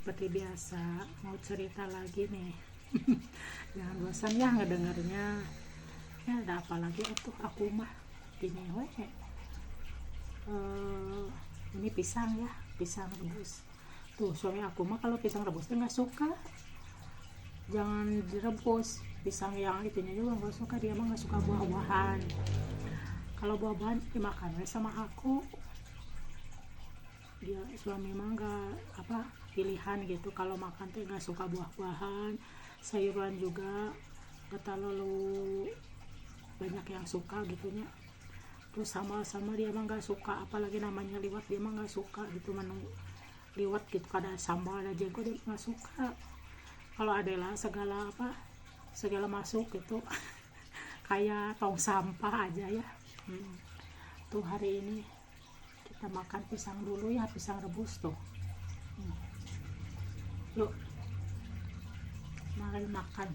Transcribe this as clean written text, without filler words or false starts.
seperti biasa mau cerita lagi nih. Jangan bosan ya ngedengarnya. Ya ada apa lagi tuh aku mah gini we. Ini pisang ya, pisang rebus. Tuh suami aku mah kalau pisang rebus nggak suka. Jangan direbus. Pisang yang itunya juga nggak suka, dia mah nggak suka buah-buahan. Kalau buah-buahan dimakan sama aku. Dia suami mah nggak pilihan gitu, kalau makan tuh nggak suka buah-buahan, sayuran juga nggak terlalu banyak yang suka gitunya. Terus sama dia mah nggak suka, apalagi namanya liwat, dia mah nggak suka gitu, liwat gitu kada sambal ada jengkol dia nggak suka. Kalau adalah segala masuk gitu kayak tong sampah aja ya. Tuh hari ini kita makan pisang dulu ya, pisang rebus tuh. Yuk, mari makan.